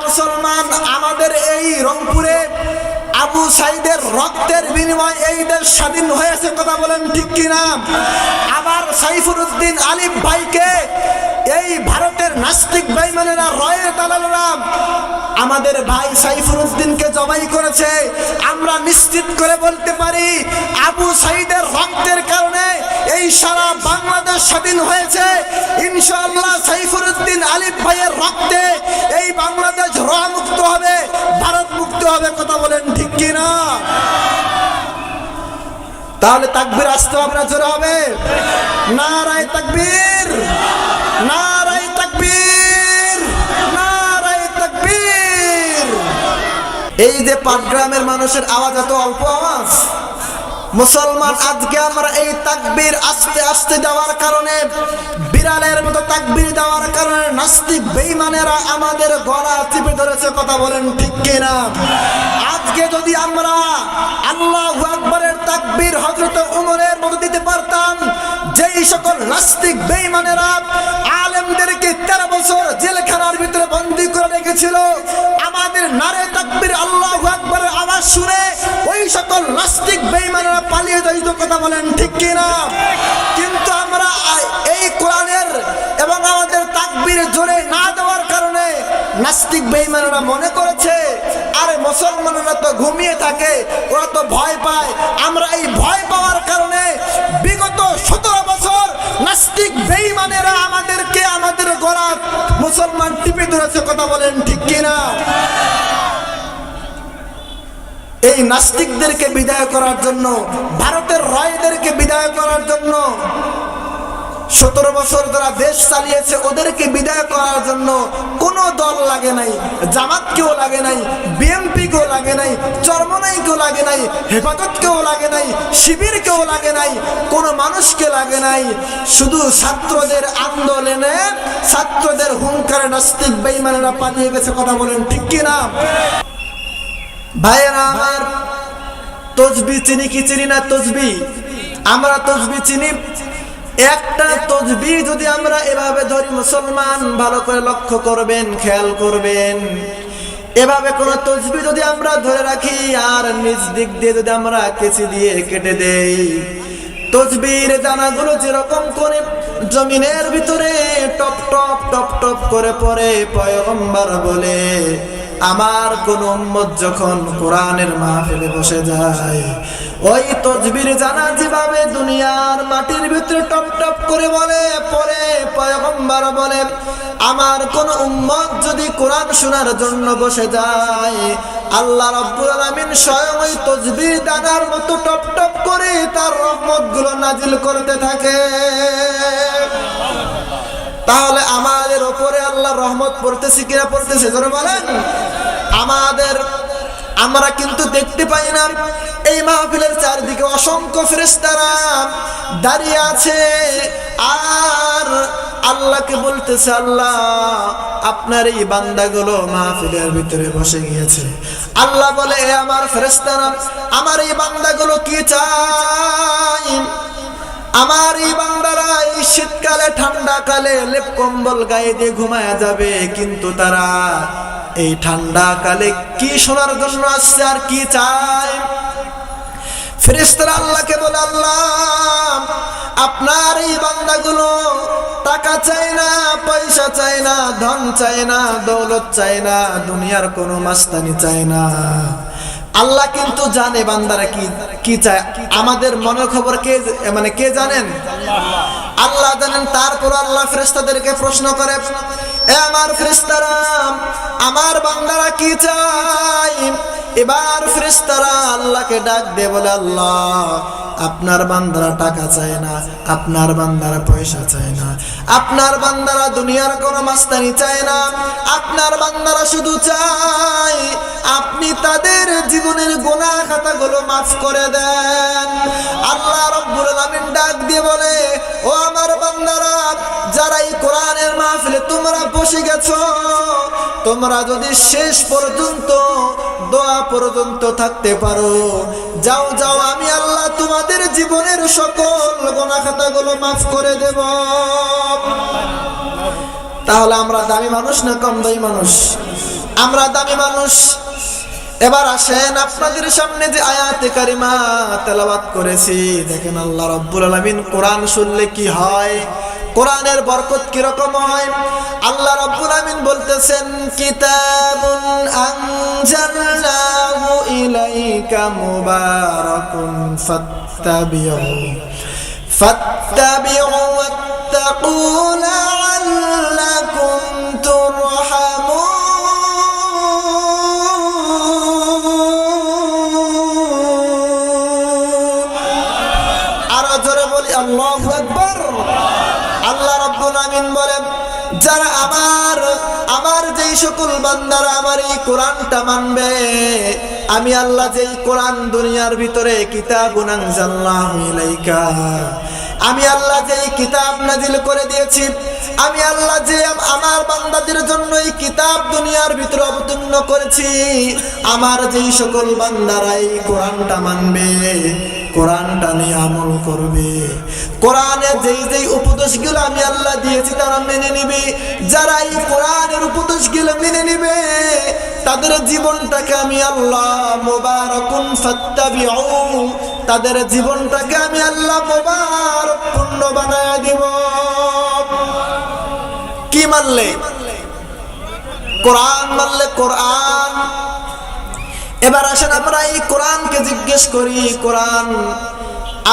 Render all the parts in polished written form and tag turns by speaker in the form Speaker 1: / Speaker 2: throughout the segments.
Speaker 1: মুসলমান, আমাদের এই রংপুরে আবু সাইদের রক্তের বিনিময়ে এই দেশ স্বাধীন হয়েছে, কথা বলেন ঠিক কিনা? আবার সাইফুদ্দিন আলিফ ভাইকে এই ভারতের নাস্তিক বেঈমানেরা রয়ের দালালরা আমাদের ভাই সাইফুদ্দিনকে জবাই করেছে। আমরা নিশ্চিত করে বলতে পারি আবু সাইদের রক্তের কারণে এই সারা বাংলাদেশ স্বাধীন হয়েছে। ইনশাআল্লাহ সাইফুদ্দিন আলিফ ভাইয়ের রক্তে এই বাংলাদেশ রোয়া মুক্ত হবে, ভারত মুক্ত হবে, কথা বলেন ঠিক কিনা? তাহলে তাকবীর আসতে হবে না জোরে হবে? নারায়ে তাকবীর, নারায়ে তাকবীর, নারায়ে তাকবীর। এই যে পাটগ্রামের মানুষের আওয়াজ এত অল্প আওয়াজ, মুসলমান আজকে আমরা এই তাকবীর আস্তে আস্তে দেওয়ার কারণে, বিড়ালের মতো তাকবীর দেওয়ার কারণে নাস্তিক বেঈমানেরা আমাদের গলা টিপে ধরেছে, কথা বলেন ঠিক কিনা? আজকে যদি আমরা আল্লাহু আকবারের তাকবীর হযরত ওমরের মতো দিতে পারতাম, যেই সকল নাস্তিক বেঈমানেরা আলেমদেরকে 13 বছর জেলখানার ভিতরে বন্দী করে রেখেছিল, আমাদের নারে তাকবীর আল্লাহু আকবারের আওয়াজ শুনে ওই সকল নাস্তিক বেঈমানেরা পালিয়ে যাইতো, কথা বলেন ঠিক কিনা? কিন্তু আমরা এই কোরআনের এবং আমাদের তাকবীর জোরে না দেওয়ার কারণে নাস্তিক বেঈমানেরা মনে করেছে আরে মুসলমানরা তো ঘুমিয়ে থাকে, ওরা তো ভয় পায়। আমরা এই ভয় পাওয়ার কারণে বিগত 17 বছর নাস্তিক বেঈমানেরা আমাদেরকে আমাদের গলা মুসলমান টিপে ধরেছে, কথা বলেন ঠিক কিনা? এই নাস্তিকদেরকে বিদায় করার জন্য, ভারতের রয়দেরকে বিদায় করার জন্য 17 বছর যারা দেশ চালিয়েছে ওদেরকে বিদায় করার জন্য কোনো দল লাগে নাই, জামাতকেও লাগে নাই, বিএনপিকেও লাগে নাই, চরমনাইকেও লাগে নাই, হেফাজতকেও লাগে নাই, শিবিরকেও লাগে নাই, কোনো মানুষকে লাগে নাই। শুধু ছাত্রদের আন্দোলনে, ছাত্রদের হুঙ্কারে নাস্তিক বেঈমানেরা পালিয়ে গেছে, কথা বলেন ঠিক কিনা? ভাইয়েরা আমার, তসবিহ চিনি কি চিনি না? তসবিহ আমরা তসবিহ চিনি। একটা তসবিহ যদি আমরা এভাবে ধরি মুসলমান, ভালো করে লক্ষ্য করবেন, খেয়াল করবেন, এভাবে কোন তসবিহ যদি আমরা ধরে রাখি আর নিজ দিক দিয়ে যদি আমরা কেচি দিয়ে কেটে দেই, তসবিহের দানাগুলো যেরকম করে জমিনের ভিতরে টপ টপ টপ টপ করে পড়ে, পয়গম্বর বলে আমার কোন উম্মত যখন কোরআনের মাহফিলে বসে যায়, ওই তসবির জানা যেভাবে দুনিয়ার মাটির ভিতরে টপ টপ করে বলে পড়ে, পয়গম্বর বলে আমার কোন উম্মত যদি কোরআন শোনার জন্য বসে যায়, আল্লাহ রাব্বুল আলামিন স্বয়ং ওই তসবির দানার মতো টপ টপ করে তার রহমতগুলো নাজিল করতে থাকে। তাহলে আমাদের উপরে আল্লাহর রহমত পড়তেছে কিনা? পড়তেছে, জোরে বলেন। আমরা কিন্তু দেখতে পাই না, এই মাহফিলের চারদিকে অসংখ্য ফেরেশতারা দাঁড়িয়ে আছে আর আল্লাহকে বলতেছে আল্লাহ আপনার এই বান্দাগুলো মাহফিলের ভিতরে বসে গিয়েছে। আল্লাহ বলে এ আমার ফেরেশতারা, আমার এই বান্দাগুলো কি চায়? আমার এই বান্দারা এই শীতকালে ঠান্ডা কালে লেপ কম্বল গায়ে দিয়ে ঘুমায় যাবে, কিন্তু তারা এই ঠান্ডা কালে কি শোনার জন্য আসছে আর কি চায়? ফেরেশতারা আল্লাহকে বলে আল্লাহ আপনার এই বান্দাগুলো টাকা চায় না, পয়সা চায় না, ধন চায় না, দৌলত চায় না, দুনিয়ার কোনো মাস্তানি চায় না। আল্লাহ কিন্তু জানে বান্দারা কি চায়। আমাদের মনের খবর কে জানেন? আল্লাহ জানেন। তারপর আল্লাহ ফেরেশতাদেরকে প্রশ্ন করে এ আমার ফেরেশতারা, আমার বান্দারা কি চায়? এবার ফেরেশতারা আল্লাহকে ডাক দিয়ে বলে আল্লাহ আপনার বান্দারা টাকা চায় না, আপনার বান্দারা পয়সা চায় না, আপনার বান্দারা দুনিয়ার কোনো মাস্তানি চায় না, আপনার বান্দারা শুধু চায় আপনি তাদের জীবনের গুনাহ খাতাগুলো মাফ করে দেন। আল্লাহ রাব্বুল আলামিন ডাক দিয়ে বলে ও আমার বান্দারা, যারা এই কোরআনের মাহফিলে তোমরা বসে গেছো, তোমরা যদি শেষ পর্যন্ত দোয়া পর্যন্ত থাকতে পারো, যাও যাও আমি আল্লাহ তোমাদের জীবনের সকল গুনাহ খাতাগুলো মাফ করে দেব। তাহলে আমরা দামি মানুষ না কম দামি মানুষ? আমরা দামি মানুষ। এবার আসেন আপনাদের সামনে যে আয়াতে কারিমা তেলাওয়াত করেছি, দেখেন আল্লাহ রাব্বুল আলামিন কোরআন শুনলে কি হয়, কোরআনের বরকত কি রকম হয়। আল্লাহ রাব্বুল আলামিন বলতেছেন, কিতাবুন আনজালনাহু ইলাইকা মুবারাকুন ফাত্তাবিউ ওয়াত্তাকু লাআল্লাকুম তুরহামুন। আরো জোরে বলি আল্লাহু আকবার। আল্লাহ রাব্বুল আমিন বলেন, যারা আমার যেই সকল বান্দারা আমার এই কোরআনটা মানবে, আমি আল্লাহ যেই কোরআন দুনিয়ার ভিতরে কিতাবুন আনজালনাহু ইলাইকা, আমি আল্লাহ যেই কিতাব নাজিল করে দিয়েছি, আমি আল্লাহ যে আমার বান্দাদের জন্য এই কিতাব দুনিয়ার ভিতরে অবতীর্ণ করেছি, আমার যেই সকল বান্দারা এই কোরআনটা মানবে, কোরআনটা নিয়ে আমল করবে, কোরআনে যেই উপদেশগুলো আমি আল্লাহ দিয়েছি তারা মেনে নিবে, যারা এই কোরআনের উপদেশগুলো মেনে নিবে তাদের জীবনটাকে আমি আল্লাহ মুবারাকুন ফাত্তাবিউ, তাদের জীবনটাকে আমি আল্লাহ মুবারক পূর্ণ বানায় দিব। কি মানলে? কোরআন মানলে। কোরআন। এবার আসেন আমরা এই কোরআনকে জিজ্ঞেস করি, কোরআন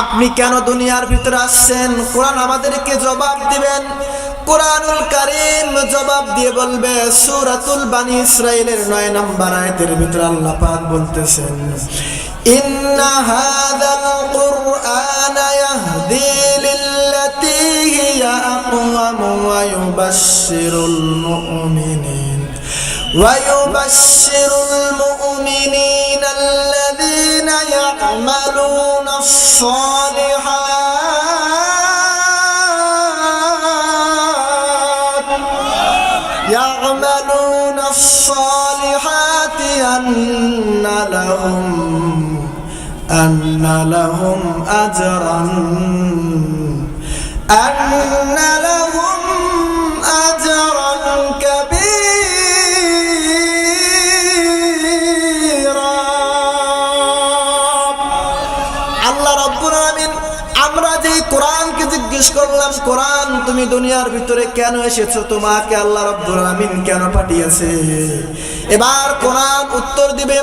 Speaker 1: আপনি কেন দুনিয়ার ভিতরে আসছেন? কোরআন আমাদেরকে জবাব দিবেন। কোরআনুল কারীম জবাব দিয়ে বলবে, সূরাতুল বানি ইসরাঈলের 9 নম্বর আয়াতের ভিতরে আল্লাহ পাক বলতেছেন, ইন্না হাযাল কুরআনা ইয়াহদি লিল্লাতী হিয়া আকওয়াম ওয়া ইউবাশশিরুল মুমিনিন আল্লাযীনা ইয়া'মালুনা الصالحات أن لهم أجرا كبيرا। আল্লাহ রাব্বুল আলামিন আমরা যে কোরআনকে জিজ্ঞেস করলাম, কোরআন তুমি দুনিয়ার ভিতরে কেন এসেছো, তোমাকে আল্লাহ রাব্বুল আলামিন কেন পাঠিয়েছে? এবার কোরআন উত্তর দিবে,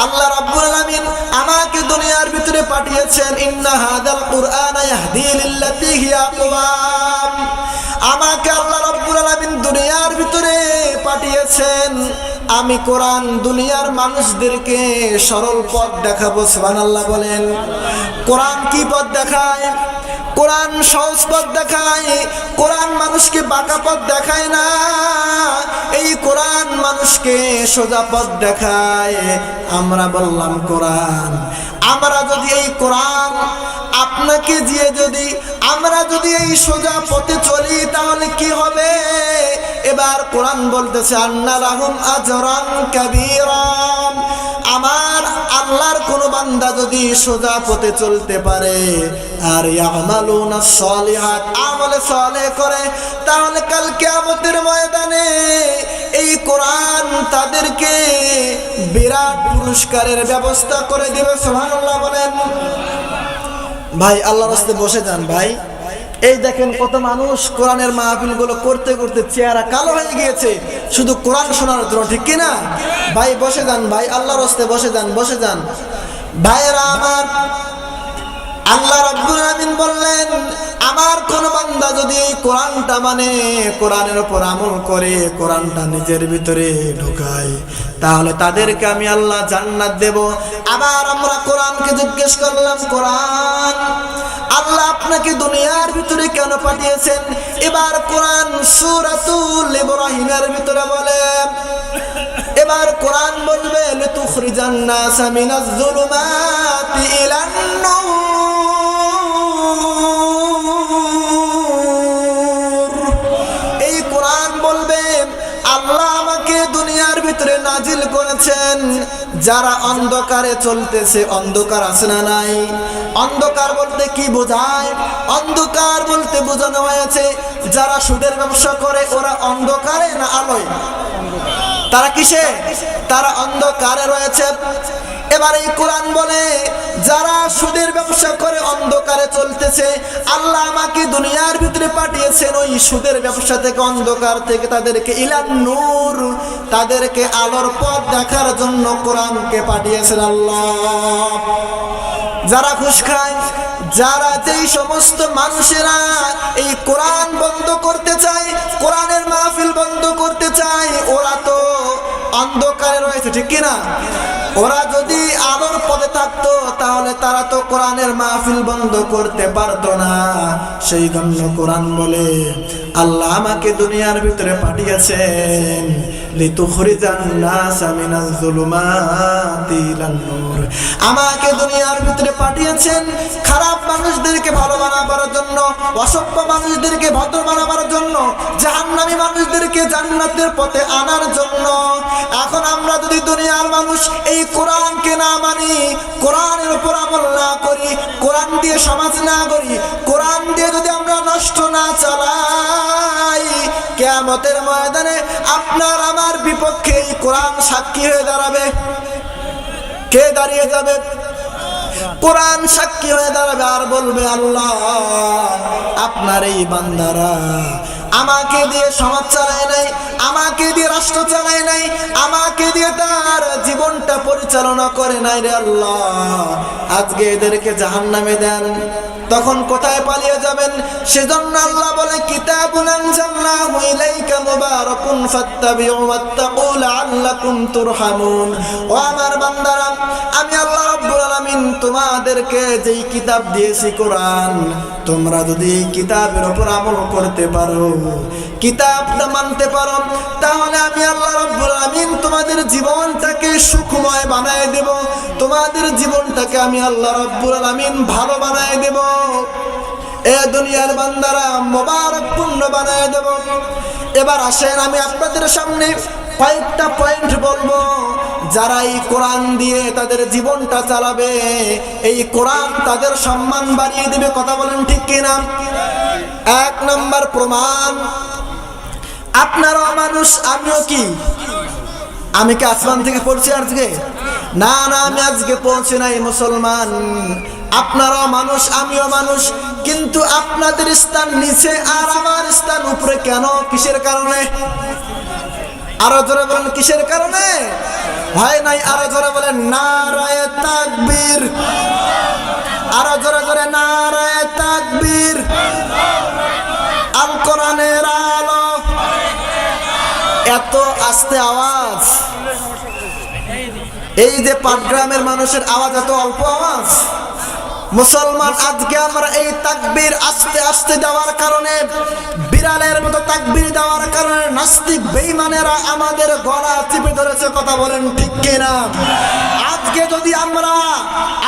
Speaker 1: আল্লাহ রাব্বুল আলামিন আমাকে দুনিয়ার ভিতরে পাঠিয়েছেন, ইন্না হাযাল কুরআনা ইয়াহদি লিল্লাতী হিয়া আকওয়াম, আমাকে আল্লাহ রাব্বুল আলামিন দুনিয়ার ভিতরে পাঠিয়েছেন, আমি কোরআন দুনিয়ার মানুষদেরকে সরল পথ দেখাবো। সুবহানাল্লাহ বলেন। কোরআন কি পথ দেখায়? কোরআন সহজ পথ দেখায়। কোরআন মানুষকে বাঁকা পথ দেখায় না, এই কোরআন মানুষকে সোজা পথ দেখায়। আমরা বললাম কোরআন, আমরা যদি এই কোরআন আপনাকে দিয়ে আমরা যদি এই সোজা পথে চলি তাহলে কি হবে? এবার কোরআন বলতেছে, আন্না লাহুম আজরান কাবীরা, আমার আল্লাহর কোন বান্দা যদি সোজা পথে চলতে পারে আর ইয়ামালুনা সলিহাত, আমলে সালেহ করে, তাহলে কাল কিয়ামতের ময়দানে এই কোরআন তাদেরকে বিরাট পুরস্কারের ব্যবস্থা করে দিবে। সুবহানাল্লাহ বলেন। ভাই আল্লাহর রাস্তায় বসে যান ভাই। এই দেখেন কত মানুষ কোরআনের মাহফিল গুলো করতে করতে চেহারা কালো হয়ে গিয়েছে শুধু কোরআন শোনার জন্য, ঠিক কিনা? ভাই বসে যান, ভাই আল্লাহর রাস্তায় বসে যান। ভাইরা আমার, আল্লাহ রাব্বুল আলামিন বললেন, আমার কোন বান্দা যদি এই কোরআনটা মানে, কোরআনের উপর আমল করে, কোরআনটা নিজের ভিতরে ঢোকায়, তাহলে তাদেরকে আমি আল্লাহ জান্নাত দেব। আবার আমরা কোরআনকে জিজ্ঞেস করলাম, কোরআন আল্লাহ আপনাকে দুনিয়ার ভিতরে কেন পাঠিয়েছেন? এবার কোরআন সূরাতুল ইব্রাহিমের ভিতরে বলে, এবার কোরআন বলবে, লিতুখরিজান নাসা মিনাজ যুলুমাতি ইলান নূর। এই কোরআন বলবে, আল্লাহ আমাকে দুনিয়ার ভিতরে নাজিল করেছেন যারা অন্ধকারে চলতেছে। অন্ধকার আছে না নাই? অন্ধকার বলতে কি বোঝায়? অন্ধকার বলতে বোঝানো হয়েছে যারা সুদের ব্যবসা করে ওরা অন্ধকারে না আলোয়? তারা কিসে? তারা অন্ধকারে রয়েছে। এবার এই কোরআন বলে যারা সুদের ব্যবসা করে অন্ধকারে চলতেছে, আল্লাহ আমাকে দুনিয়ার ভিতরে পাঠিয়েছেন ওই সুদের ব্যবসা থেকে, অন্ধকার থেকে তাদেরকে ইলান নূর, তাদেরকে আলোর পথ দেখার জন্য কোরআনকে পাঠিয়েছেন আল্লাহ। যারা ঘুষ খায়, যারা যেই সমস্ত মানুষেরা এই কোরআন বন্ধ করতে চায়, কোরআনের মাহফিল বন্ধ করতে চায়, ওরা তো অন্ধকারে রয়েছে, ঠিক কিনা? ওরা যদি আলোর পথে থাকতো তাহলে তারা তো কোরআনের মাহফিল বন্ধ করতে পারতো না। সেই জন্য কোরআন বলে আল্লাহ আমাকে দুনিয়ার ভিতরে পাঠিয়েছেন লিতুখরিজান নাসা মিনাজ যুলুমাতি ইলান নূর। আমাকে দুনিয়ার ভিতরে পাঠিয়েছেন খারাপ মানুষদেরকে ভালো বানাবার জন্য, অসভ্য মানুষদেরকে ভদ্র বানাবার জন্য, জাহান্নামী মানুষদেরকে জান্নাতের পথে আনার জন্য। এখন আমরা যদি দুনিয়ার মানুষ এই কোরআনকে না মানি, কোরআনের উপর আমল না করি, কোরআন দিয়ে সমাজ না করি, কোরআন দিয়ে যদি আমরা নষ্ট না চালাই, কিয়ামতের ময়দানে আপনার আমার বিপক্ষে এই কোরআন সাক্ষী হয়ে দাঁড়াবে। কে দাঁড়িয়ে যাবে? কোরআন সাক্ষী হয়ে দাঁড়াবে আর বলবে আল্লাহ আপনার এই বান্দারা আমাকে দিয়ে সমাজ চালায় নাই, আমাকে দিয়ে রাষ্ট্র চালায় নাই, আমাকে দিয়ে তার জীবনটা পরিচালনা করে নাই রে আল্লাহ, আজকে এদেরকে জাহান্নামে দেন। তখন কোথায় পালিয়ে যাবেন? সেজন্য আল্লাহ বলে কিতাবুন আনজালনাহু ইলাইকা মুবারাকুন ফাত্তাবিউ ওয়াত্তাকু লাআল্লাকুম তুরহামুন। ও আমার বান্দারা, আমি আল্লাহ রাব্বুল আলামিন তোমাদেরকে যেই কিতাব দিয়েছি কোরআন, তোমরা যদি এই কিতাবের উপর আমল করতে পারো, কিতাবটা মানতে পারো, তাহলে আমি আল্লাহ রাব্বুল আলামিন তোমাদের জীবনটাকে সুখময় বানায় দেব, তোমাদের জীবনটাকে আমি আল্লাহ রাব্বুল আলামিন ভালো বানায় দেব, এ দুনিয়ার বান্দারা মোবারকপূর্ণ বানায় দেব। এবার আসেন আমি আপনাদের সামনে কয়েকটা পয়েন্ট বলবো, যারা এই কোরআন দিয়ে তাদের জীবনটা চালাবে, এই কোরআন তাদের সম্মান বাড়িয়ে দেবে। কথা বলেন ঠিক কিনা? এক নম্বর প্রমাণ, আপনারাও মানুষ, আমিও কি? আমি কি আসমান থেকে পড়ছি আজকে? না না, আমি আজকে পৌঁছে নাই মুসলমান। আপনারাও মানুষ, আমিও মানুষ, কিন্তু আপনাদের স্থান নিচে আর আমার স্থান উপরে। কেন? কিসের কারণে? আরো জোরে বলেন, কিসের কারণে? ভয় নাই, আরো জোরে বলেন নারায়ে তাকবীর, আরো জোরে জোরে নারায়ে তাকবীর। আল কোরআনের আলো। এত আস্তে আওয়াজ, এই যে পাটগ্রামের মানুষের আওয়াজ এত অল্প আওয়াজ। মুসলমান আজকে আমরা এই তাকবীর আস্তে আস্তে দেওয়ার কারণে, বিড়ালের মতো তাকবীর দেওয়ার কারণে নাস্তিক বেঈমানেরা আমাদের গলা চিপে ধরেছে। কথা বলেন ঠিক কিনা? আজকে যদি আমরা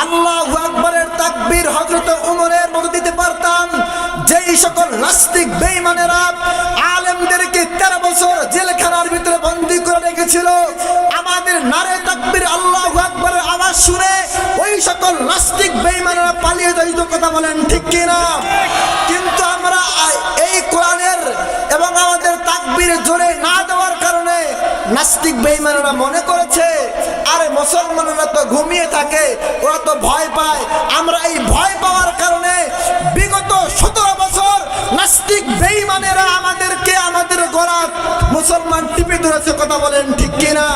Speaker 1: আল্লাহু আকবারের তাকবীর হযরত ওমরের মতো দিতে পারতাম, যেই সকল নাস্তিক বেঈমানেরা আলেমদেরকে 13 বছর জেলখানার ভিতরে বন্দী করে রেখেছিল, আমাদের নারে তাকবীর আল্লাহু আকবারের আওয়াজ শুনে ওই সকল নাস্তিক বেঈমানেরা পালিয়ে যাইতো। কথা বলেন ঠিক কিনা? কিন্তু আমরা এই কোরআনের এবং আমাদের তাকবীর জোরে না দেওয়ার কারণে নাস্তিক বেঈমানেরা মনে করেছে আরে মুসলমানরা তো ঘুমিয়ে থাকে, ওরা তো ভয় পায়। আমরা এই ভয় পাওয়ার কারণে বিগত 17 বছর নাস্তিক বেঈমানেরা আমাদেরকে, আমাদের গলা মুসলমান টিপে ধরেছে। কথা বলেন ঠিক কিনা?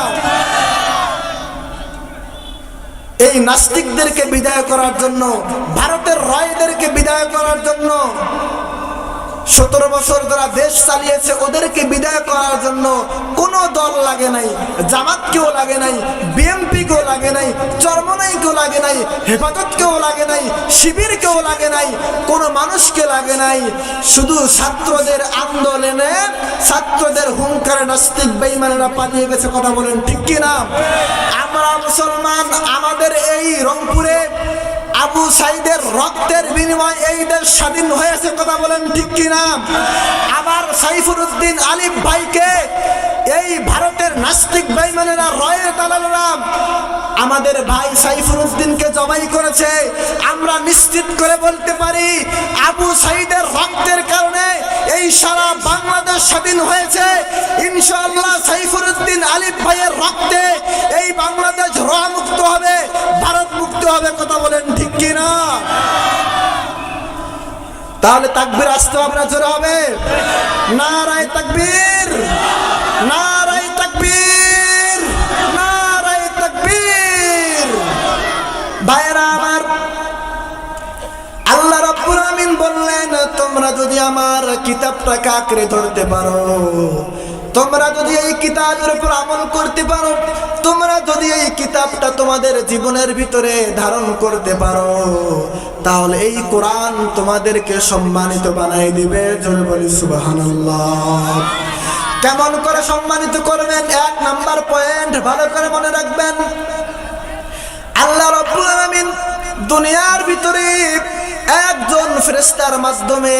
Speaker 1: এই নাস্তিকদেরকে বিদায় করার জন্য, ভারতের রায়দেরকে বিদায় করার জন্য, 17 বছর যারা দেশ চালিয়েছে ওদেরকে বিদায় করার জন্য কোনো দল লাগে নাই, জামাতকেও লাগে নাই, বিএনপিকেও লাগে নাই, চরমনাইকেও লাগে নাই, হেফাজতকেও লাগে নাই, শিবিরকেও লাগে নাই, কোনো মানুষকে লাগে নাই। শুধু ছাত্রদের আন্দোলনে, ছাত্রদের হুঙ্কারে নাস্তিক বেঈমানেরা পালিয়ে গেছে। কথা বলেন ঠিক কিনা? আমরা মুসলমান, আমাদের এই রংপুরে আবু সাইদের রক্তের বিনিময়ে এই দেশ স্বাধীন হয়েছে। কথা বলেন ঠিক কিনা? আবার সাইফুল উদ্দিন আলিফ ভাইকে এই ভারতের নাস্তিক বেঈমানেরা রয়ের দালালেরা আমাদের ভাই সাইফুদ্দিনকে জবাই করেছে। আমরা নিশ্চিত করে বলতে পারি আবু সাইদের রক্তের কারণে এই সারা বাংলাদেশ স্বাধীন হয়েছে। ইনশাআল্লাহ সাইফুদ্দিন আলিফ ভাইয়ের রক্তে এই বাংলাদেশ রোয়া মুক্ত হবে, ভারত মুক্ত হবে। কথা বলেন ঠিক কি না? তাহলে তাকবীর আসতে আপনার জোরে হবে। নারায়ে তাকবীর, নারায়ে তাকবীর, নারায়ে তাকবীর। ভাইরা আমার, আল্লাহ রাব্বুল আমিন বললেন তোমরা যদি আমার কিতাবটাকে আঁকড়ে ধরতে পারো, তোমরা যদি এই কিতাবের উপর আমল করতে পারো, তোমরা যদি এই কিতাবটা তোমাদের জীবনের ভিতরে ধারণ করতে পারো, তাহলে এই কোরআন তোমাদেরকে সম্মানিত বানাই দিবে। জোরে বলি সুবহানাল্লাহ। কেমন করে সম্মানিত করবেন? 1 নাম্বার পয়েন্ট ভালো করে মনে রাখবেন। আল্লাহ রাব্বুল আলামিন দুনিয়ার ভিতরে একজন ফেরেশতার মাধ্যমে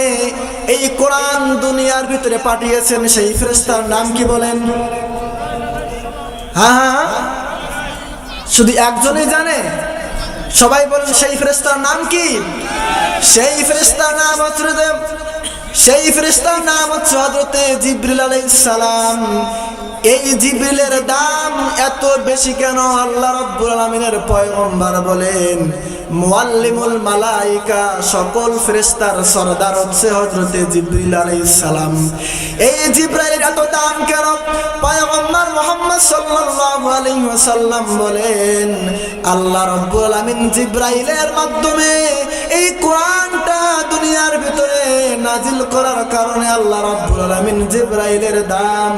Speaker 1: এই কোরআন দুনিয়ার ভিতরে পাঠিয়েছেন। সেই ফেরেশতার নাম কি বলেন? হ্যাঁ, শুধু একজনই জানে? সবাই বলেন সেই ফেরেশতার নাম কি? সেই ফেরেশতার নাম হচ্ছে হযরতে জিবরিল আলাইহিস সালাম। এই জিবরিলের দাম এত বেশি কেন? আল্লাহ রাব্বুল আলামিনের পয়গম্বর বলেন মুআল্লিমুল মালায়েকা, সকল ফেরেশতার সরদার হচ্ছে হযরতে জিবরিল আলাইহিস সালাম। এই জিবরাইলের এত দাম কেন? পয়গম্বর মুহাম্মদ সাল্লাল্লাহু আলাইহি ওয়াসাল্লাম বলেন আল্লাহ রাব্বুল আলামিন জিবরাইলের মাধ্যমে এই কোরআনটা দুনিয়ার ভিতরে নাজিল করার কারণে আল্লাহ রাব্বুল আলামিন জিবরাইলের দাম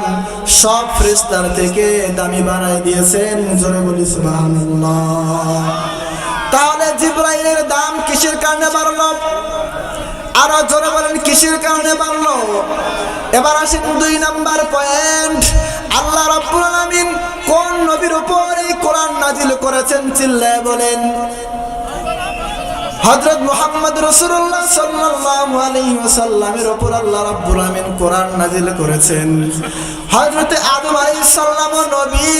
Speaker 1: সব ফেরেশতার থেকে দামি বানাই দিয়েছেন। জোরে বলি সুবহানাল্লাহ। তাহলে জিবরাইলের দাম কিসের কারণে বাড়লো? আরো জোরে বলেন কিসের কারণে বাড়লো? এবার আসেন 2 নাম্বার পয়েন্ট। আল্লাহ রাব্বুল আলামিন কোন নবীর উপর এই কোরআন নাজিল করেছেন? চিল্লায়ে বলেন। হযরত মুহাম্মদ রাসূলুল্লাহ সাল্লাল্লাহু আলাইহি ওয়াসাল্লামের উপর আল্লাহ রাব্বুল আমিন কোরআন নাজিল করেছেন। হযরতে আদম আলাইহিস সালাম নবী,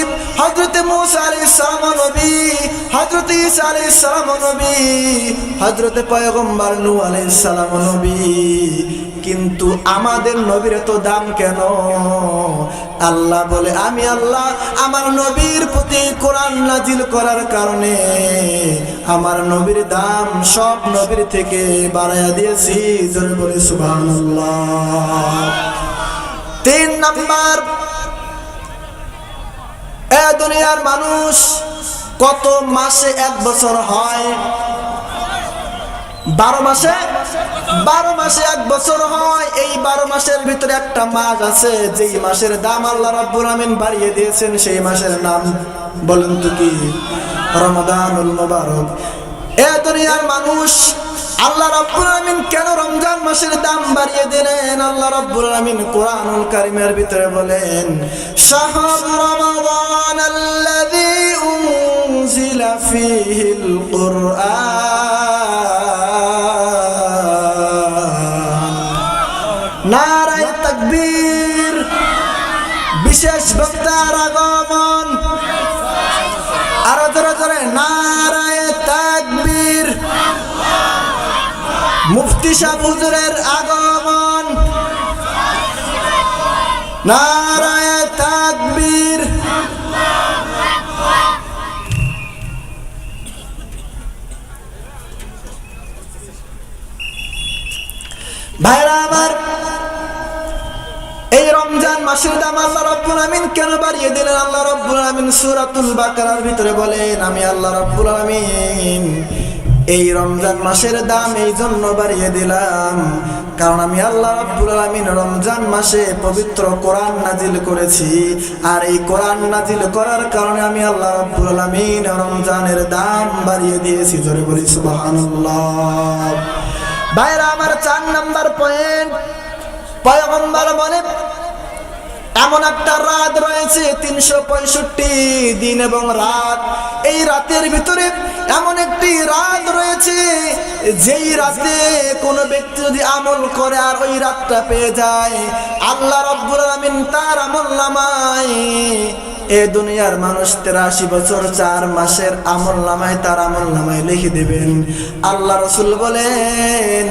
Speaker 1: হযরতে মূসা আলাইহিস সালাম নবী, হযরতে ঈসা আলাইহিস সালাম নবী, হযরতে পয়গম্বর নূহ আলাইহিস সালাম নবী। কিন্তু আমাদের নবীর এত দাম কেন? আল্লাহ বলে আমি আল্লাহ আমার নবীর প্রতি কোরআন নাজিল করার কারণে আমার নবীর দাম সব নবীর থেকে বাড়ায়া দিয়েছি। জোরে বলি সুবহানাল্লাহ। 3 নাম্বার, এ দুনিয়ার মানুষ কত মাসে 1 বছর হয়? 12 মাসে 1 বছর হয়। এই 12 মাসের ভিতরে একটা মাস আছে যেই মাসের দাম আল্লাহ রাব্বুল আমিন বাড়িয়ে দিয়েছেন। সেই মাসের নাম বলেন তো কি? রমাদানুল মুবারক। এ দুনিয়ার মানুষ আল্লাহ রাব্বুল আমিন কেন রমজান মাসের দাম বাড়িয়ে দিলেন? আল্লাহ রাব্বুল আমিন কোরআনুল কারীমের ভিতরে বলেন শাহরু রমাদানাল্লাযী উনজিলা ফীহিল কুরআন। নারায়ে তাকবীর। বিশেষ বক্তার আগমন। আরো জোরে জোরে নারায়ে তাকবীর। মুফতি সাহেব হুজুরের আগমন। নারায়ে তাকবীর। ভাইরা আমার, এই রমজান মাসের দাম আল্লাহ রাব্বুল আমিন কেন বাড়িয়ে দিলেন? আল্লাহ রাব্বুল আমিন সূরাতুল বাকারার ভিতরে বলেন আমি আল্লাহ রাব্বুল আমিন এই রমজান মাসের দাম এই জন্য বাড়িয়ে দিলাম কারণ আমি আল্লাহ রাব্বুল আমিন রমজান মাসে পবিত্র কোরআন নাজিল করেছি। আর এই কোরআন নাজিল করার কারণে আমি আল্লাহ রাব্বুল আমিন রমজানের দাম বাড়িয়ে দিয়েছি। জোরে বলি সুবহানাল্লাহ। ভাইরা আমার 4 নাম্বার পয়েন্ট, পয়গম্বর বলে এমন একটা রাত রয়েছে 365 দিন এবং রাত। এই রাতের ভিতরে এমন একটি রাত রয়েছে যেই রাতে কোন ব্যক্তি যদি আমল করে আর ওই রাতটা পেয়ে যায়, আল্লাহ রাব্বুল আলামিন তার আমলনামায় এ দুনিয়ার মানুষ 83 বছর 4 মাসের আমলনামায় তার আমলনামায় লিখে দেবেন। আল্লাহ রাসূল বলেন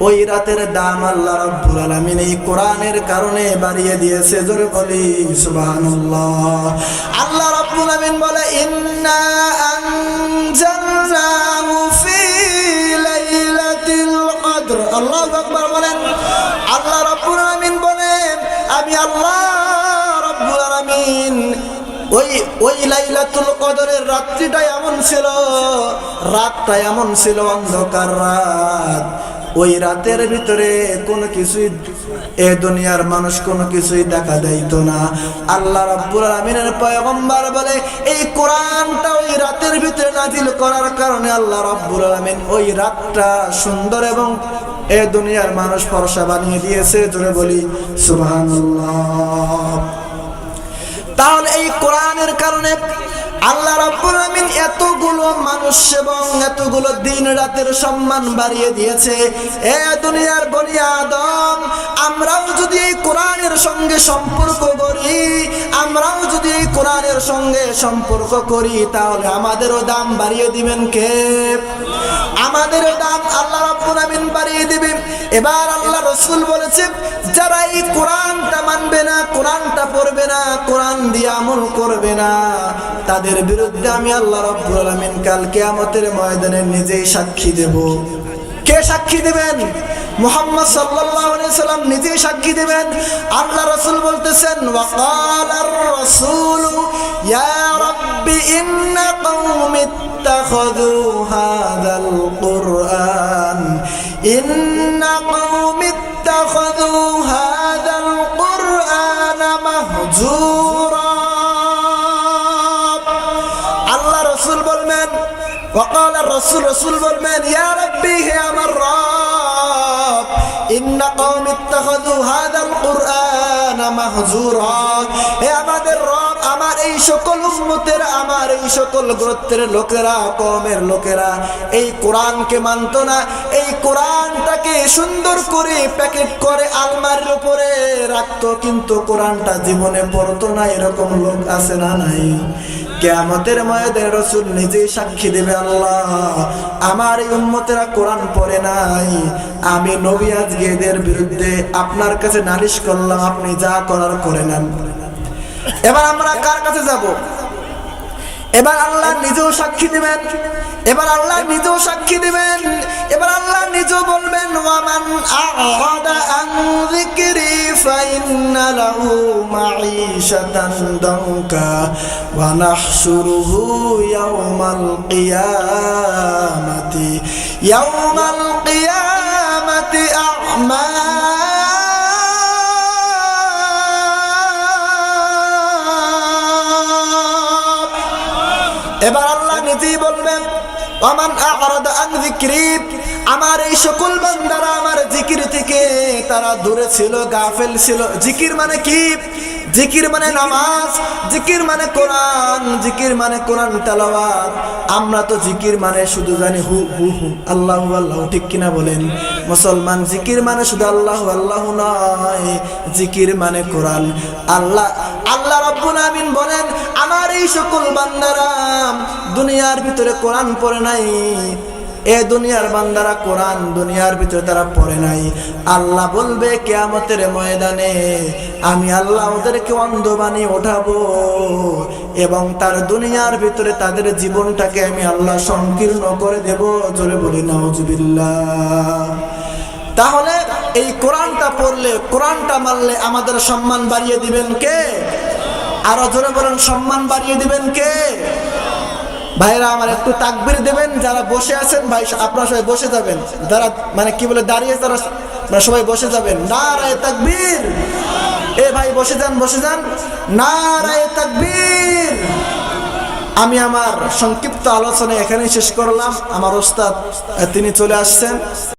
Speaker 1: ওই রাতের দাম আল্লাহ রাব্বুল আলামিন এই কোরআনের কারণে বাড়িয়ে দিয়েছে। জোরে বলি সুবহানাল্লাহ। আল্লাহ রাব্বুল আলামিন বলে ইন্না আনজালনাহু ফি লাইলাতিল কদর। আল্লাহু আকবার বলেন। আল্লাহ রাব্বুল আলামিন বলেন আমি আল্লাহ রাব্বুল আলামিন ওই লাইলাতুল কদরের রাত্রিটা এমন ছিল, রাতটা এমন ছিল অন্ধকার রাত। ওই রাতের ভিতরে কোনো কিছুই এ দুনিয়ার মানুষ কোনো কিছুই দেখা যাইতো না। আল্লাহ রাব্বুল আলামিনের পয়গম্বর বলে এই কোরআনটা ওই রাতের ভিতরে নাজিল করার কারণে আল্লাহ রাব্বুল আলামিন ওই রাতটা সুন্দর এবং এ দুনিয়ার মানুষ ফরসা বানিয়ে দিয়েছে। জোরে বলি সুবহানাল্লাহ। তাহলে এই কোরআনের কারণে আল্লাহ রাব্বুল আলামিন এতগুলো মানুষ এবং এতগুলো দিন রাতের সম্মান বাড়িয়ে দিয়েছে। এ দুনিয়ার বনি আদম, আমরাও যদি এই কোরআনের সঙ্গে সম্পর্ক করি, আমরাও যদি এই কোরআনের সঙ্গে সম্পর্ক করি, তাহলে আমাদেরও দাম বাড়িয়ে দিবেন কে? আমাদেরও দাম আল্লাহ রাব্বুল আলামিন বাড়িয়ে দিবেন। এবার আল্লাহ রাসূল বলেছে যারা এই কোরআনটা মানবে না, কোরআনটা পড়বে না, কোরআন দিয়ে আমল করবে না, তাদের বিরুদ্ধে আমি আল্লাহ রাব্বুল আলামিন কাল কিয়ামতের ময়দানে নিজেই সাক্ষী দেব। কে সাক্ষী দিবেন? মুহাম্মদ সাল্লাল্লাহু আলাইহি সাল্লাম নিজেই সাক্ষী দিবেন। আল্লাহ রাসূল বলতেছেন ওয়াকালার রাসূল ইয়া রাব্বি ইন্না কওমি ইত্তাখাযু হাযাল কুরআন ইন্না কওমি ইত্তাখাযু হাযাল কুরআন মাহজুরা। আল্লাহ রাসূল বলবেন ওয়াকালার রাসূল, রাসূল বলবেন ইয়া রাব্বি হে আমার রব ইন্না কওমি ইত্তাখাযু হাযাল কুরআন মাহজুরা। হে আমাদের রব, আমার এই সকল উম্মতের, আমার এই সকল গোত্রের লোকেরা, কওমের লোকেরা এই কোরআনকে মানতো না। এই কোরআনটাকে সুন্দর করে প্যাকেট করে আলমারির উপরে রাখতো, কিন্তু কোরআনটা জীবনে পড়তো না। এরকম লোক আছে না নাই? কিয়ামতের ময়দানে রাসূল নিজেই সাক্ষী দেবে আল্লাহ আমার এই উম্মতেরা কোরআন পড়ে নাই, আমি নবী আজকে এদের বিরুদ্ধে আপনার কাছে নালিশ করলাম, আপনি যা করার করে নেন। এবার আমরা কার কাছে যাব? এবার আল্লাহ নিজেও সাক্ষী দিবেন। এবার আল্লাহ নিজেও সাক্ষী দিবেন। এবার আল্লাহ নিজেও বলবেন ওয়ামান আ'রাদা আন যিকরি ফাইন্না লাহু মাঈশাতান দানকা ওয়া নাহশুরুহু ইয়াওমাল কিয়ামাতি আ'মা। এবার আল্লাহ নিজেই বলবেন ওয়ামান আ'রাদা আন যিকরি, আমার এই সকল বান্দারা আমার জিকির থেকে তারা দূরে ছিল, গাফেল ছিল। জিকির মানে কি? জিকির মানে নামাজ, জিকির মানে কোরআন, জিকির মানে কোরআন তেলাওয়াত। আমরা তো জিকির মানে শুধু জানি হু হু হু আল্লাহু আল্লাহু, ঠিক কিনা বলেন? মুসলমান জিকির মানে শুধু আল্লাহু আল্লাহু নয়, জিকির মানে কোরআন। আল্লাহ রাব্বুল আলামিন বলেন আমার এই সকল বান্দারা দুনিয়ার ভিতরে কোরআন পড়ে নাই, এ দুনিয়ার বান্দারা কোরআন দুনিয়ার ভিতরে তারা পড়ে নাই। আল্লাহ বলবে কিয়ামতের ময়দানে আমি আল্লাহ ওদেরকে অন্ধ বানিয়ে ওঠাবো এবং তার দুনিয়ার ভিতরে তাদের জীবনটাকে আমি আল্লাহ সংকীর্ণ করে দেব। জোরে বলি নাউজুবিল্লাহ। তাহলে এই কোরআনটা পড়লে, কোরআনটা মানলে আমাদের সম্মান বাড়িয়ে দিবেন কে? আরো জোরে বলেন, সম্মান বাড়িয়ে দিবেন কে? ভাইরা আমার একটু তাকবীর দেবেন। যারা বসে আছেন ভাই আপনারা সবাই বসে যাবেন, যারা মানে কি বলে দাঁড়িয়ে তারা সবাই বসে যাবেন। নারায়ে তাকবীর। এ ভাই বসে যান, বসে যান। নারায়ে তাকবীর। আমি আমার সংক্ষিপ্ত আলোচনা এখানেই শেষ করলাম। আমার ওস্তাদ তিনি চলে আসছেন।